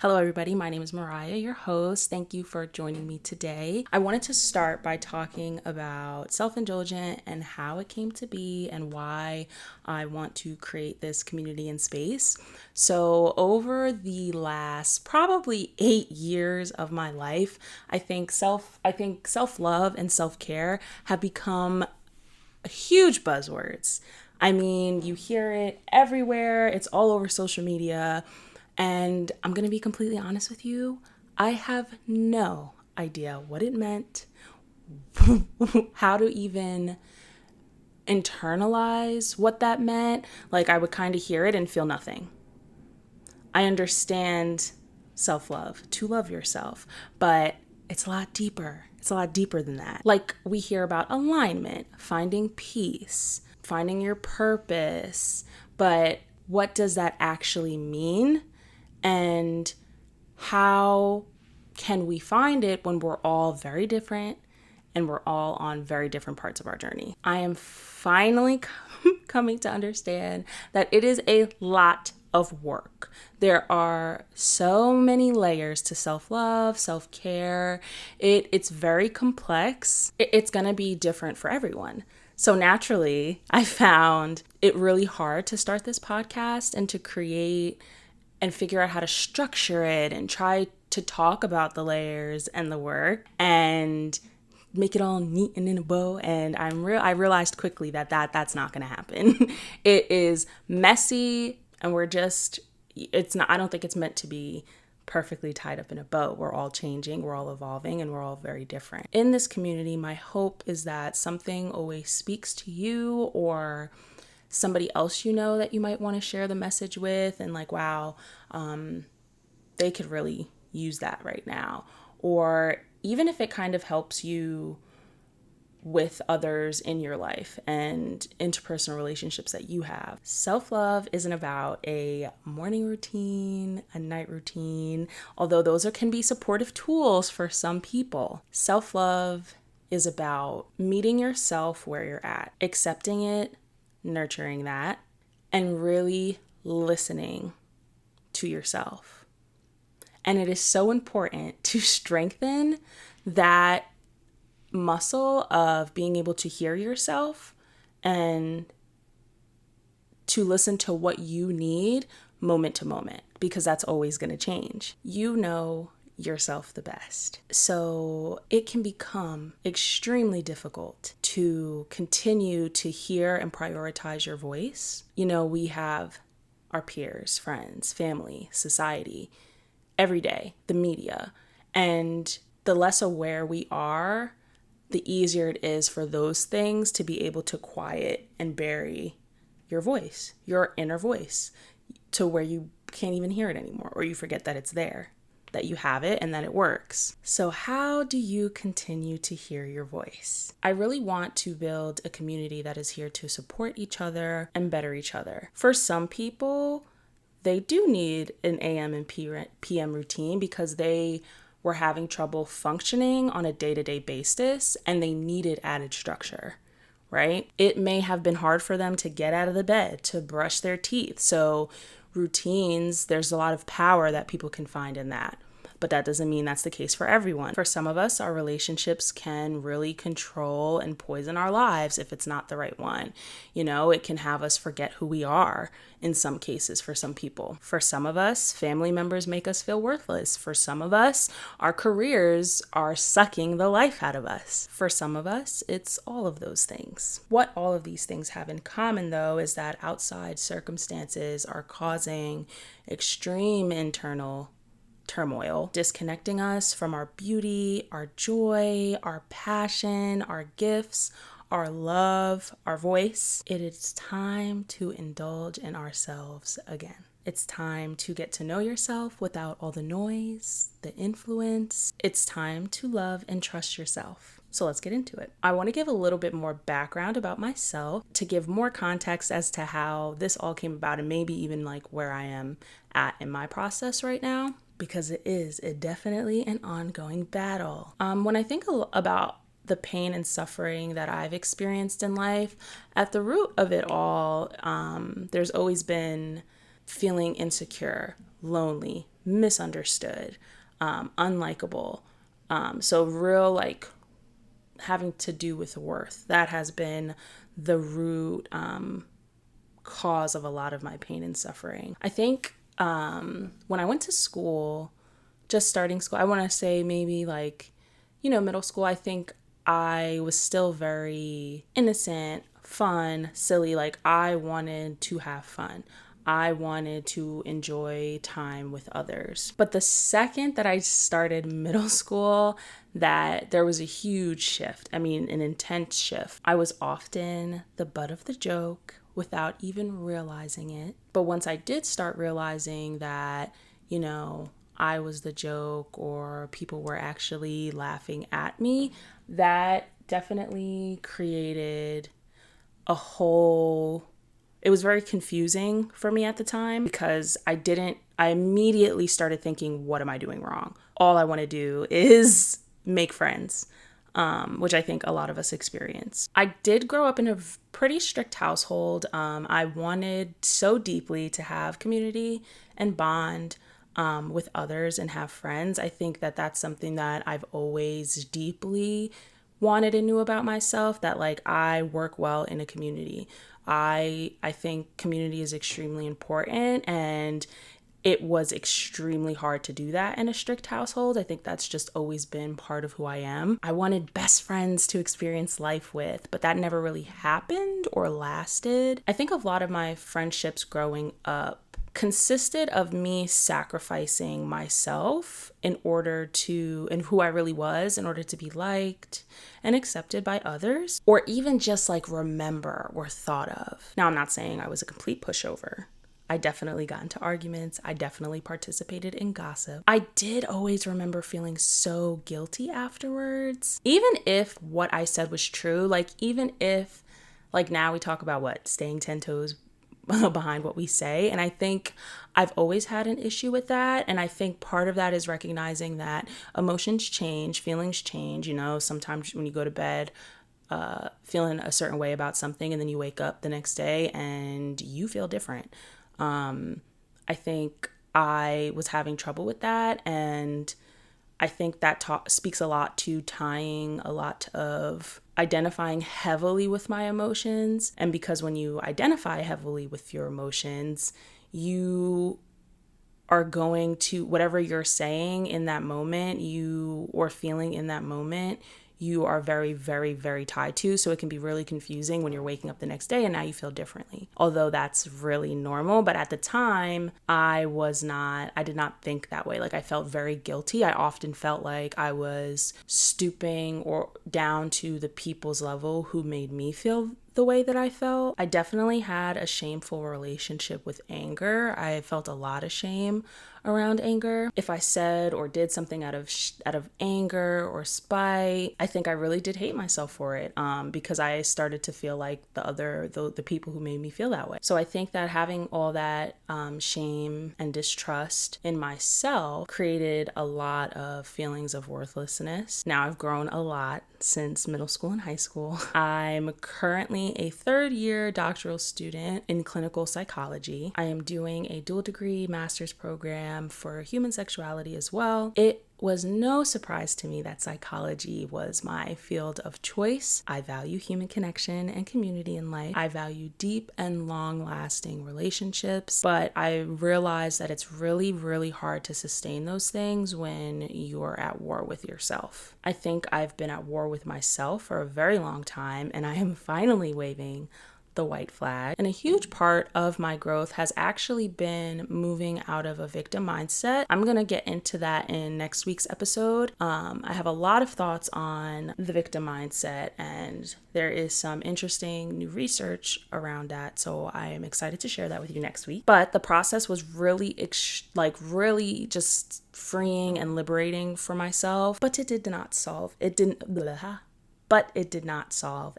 Hello, everybody. My name is Mariyah, your host. Thank you for joining me today. I wanted to start by talking about Self Indulgent and how it came to be and why I want to create this community and space. So over the last probably 8 years of my life, I think self-love and self-care have become huge buzzwords. I mean, you hear it everywhere. It's all over social media. And I'm going to be completely honest with you. I have no idea what it meant, how to even internalize what that meant. Like, I would kind of hear it and feel nothing. I understand self-love, to love yourself, but it's a lot deeper. It's a lot deeper than that. Like, we hear about alignment, finding peace, finding your purpose, but what does that actually mean? And how can we find it when we're all very different and we're all on very different parts of our journey? I am finally coming to understand that it is a lot of work. There are so many layers to self-love, self-care. It's very complex. It's going to be different for everyone. So naturally, I found it really hard to start this podcast and to create and figure out how to structure it and try to talk about the layers and the work and make it all neat and in a bow. And I realized quickly that that's not going to happen. It is messy, and I don't think it's meant to be perfectly tied up in a bow. We're all changing, we're all evolving, and we're all very different. In this community, my hope is that something always speaks to you, or somebody else you know that you might want to share the message with, and like, wow, they could really use that right now. Or even if it kind of helps you with others in your life and interpersonal relationships that you have. Self-love isn't about a morning routine, a night routine, although those can be supportive tools for some people. Self-love is about meeting yourself where you're at, accepting it, nurturing that, and really listening to yourself. And it is so important to strengthen that muscle of being able to hear yourself and to listen to what you need moment to moment, because that's always going to change. You know yourself the best. So it can become extremely difficult to continue to hear and prioritize your voice. You know, we have our peers, friends, family, society, every day, the media, and the less aware we are, the easier it is for those things to be able to quiet and bury your voice, your inner voice, to where you can't even hear it anymore, or you forget that it's there, that you have it and that it works. So how do you continue to hear your voice? I really want to build a community that is here to support each other and better each other. For some people, they do need an AM and PM routine because they were having trouble functioning on a day-to-day basis and they needed added structure, right? It may have been hard for them to get out of the bed, to brush their teeth. So routines, there's a lot of power that people can find in that. But that doesn't mean that's the case for everyone. For some of us, our relationships can really control and poison our lives if it's not the right one. You know, it can have us forget who we are in some cases for some people. For some of us, family members make us feel worthless. For some of us, our careers are sucking the life out of us. For some of us, it's all of those things. What all of these things have in common, though, is that outside circumstances are causing extreme internal turmoil, disconnecting us from our beauty, our joy, our passion, our gifts, our love, our voice. It is time to indulge in ourselves again. It's time to get to know yourself without all the noise, the influence. It's time to love and trust yourself. So let's get into it. I want to give a little bit more background about myself to give more context as to how this all came about and maybe even like where I am at in my process right now, because it is definitely an ongoing battle. When I think about the pain and suffering that I've experienced in life, at the root of it all, there's always been feeling insecure, lonely, misunderstood, unlikable. So real like having to do with worth. That has been the root cause of a lot of my pain and suffering. I think when I went to school, just starting school, I want to say maybe like, middle school, I think I was still very innocent, fun, silly. Like I wanted to have fun. I wanted to enjoy time with others. But the second that I started middle school, that there was a huge shift. I mean, an intense shift. I was often the butt of the joke without even realizing it. But once I did start realizing that, I was the joke or people were actually laughing at me, that definitely created it was very confusing for me at the time because I immediately started thinking, what am I doing wrong? All I want to do is make friends, which I think a lot of us experience. I did grow up in a pretty strict household. I wanted so deeply to have community and bond with others and have friends. I think that that's something that I've always deeply wanted and knew about myself, that like I work well in a community. I think community is extremely important, and it was extremely hard to do that in a strict household. I think that's just always been part of who I am. I wanted best friends to experience life with, but that never really happened or lasted. I think a lot of my friendships growing up consisted of me sacrificing myself and who I really was in order to be liked and accepted by others, or even just like remember or thought of. Now, I'm not saying I was a complete pushover. I definitely got into arguments. I definitely participated in gossip. I did always remember feeling so guilty afterwards. Even if what I said was true, like even if, like now we talk about staying 10 toes behind what we say. And I think I've always had an issue with that. And I think part of that is recognizing that emotions change, feelings change. Sometimes when you go to bed, feeling a certain way about something, and then you wake up the next day and you feel different. I think I was having trouble with that. And I think that speaks a lot to tying a lot of identifying heavily with my emotions. And because when you identify heavily with your emotions, you are going to, whatever you're saying in that moment, or feeling in that moment, you are very, very, very tied to. So it can be really confusing when you're waking up the next day and now you feel differently. Although that's really normal. But at the time, I did not think that way. Like I felt very guilty. I often felt like I was stooping or down to the people's level who made me feel the way that I felt. I definitely had a shameful relationship with anger. I felt a lot of shame around anger. If I said or did something out of anger or spite, I think I really did hate myself for it, because I started to feel like the people who made me feel that way. So I think that having all that shame and distrust in myself created a lot of feelings of worthlessness. Now I've grown a lot since middle school and high school. I'm currently a third-year doctoral student in clinical psychology. I am doing a dual degree master's program for human sexuality as well. It was no surprise to me that psychology was my field of choice. I value human connection and community in life. I value deep and long-lasting relationships, but I realized that it's really, really hard to sustain those things when you're at war with yourself. I think I've been at war with myself for a very long time, and I am finally waving the white flag. And a huge part of my growth has actually been moving out of a victim mindset. I'm going to get into that in next week's episode. I have a lot of thoughts on the victim mindset, and there is some interesting new research around that. So I am excited to share that with you next week. But the process was really, really just freeing and liberating for myself, but it did not solve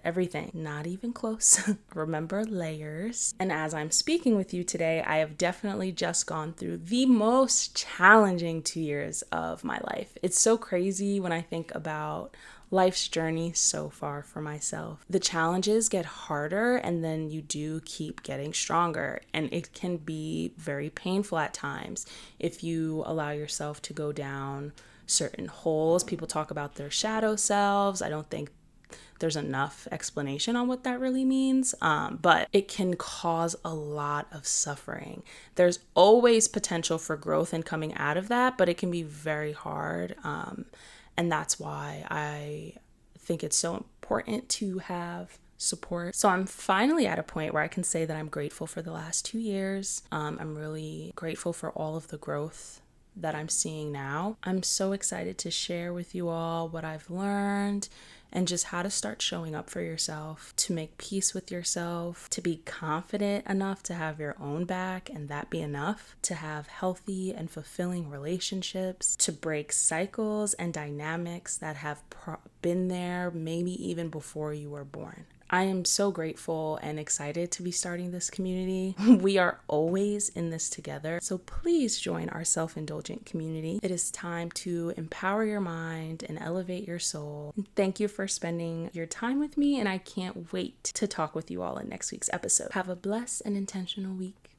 everything. Not even close. Remember, layers. And as I'm speaking with you today, I have definitely just gone through the most challenging 2 years of my life. It's so crazy when I think about life's journey so far for myself. The challenges get harder and then you do keep getting stronger, and it can be very painful at times if you allow yourself to go down certain holes. People talk about their shadow selves. I don't think there's enough explanation on what that really means, but it can cause a lot of suffering. There's always potential for growth and coming out of that, but it can be very hard. And that's why I think it's so important to have support. So I'm finally at a point where I can say that I'm grateful for the last 2 years. I'm really grateful for all of the growth that I'm seeing now. I'm so excited to share with you all what I've learned and just how to start showing up for yourself, to make peace with yourself, to be confident enough to have your own back and that be enough, to have healthy and fulfilling relationships, to break cycles and dynamics that have been there maybe even before you were born. I am so grateful and excited to be starting this community. We are always in this together, so please join our Self Indulgent community. It is time to empower your mind and elevate your soul. Thank you for spending your time with me, and I can't wait to talk with you all in next week's episode. Have a blessed and intentional week.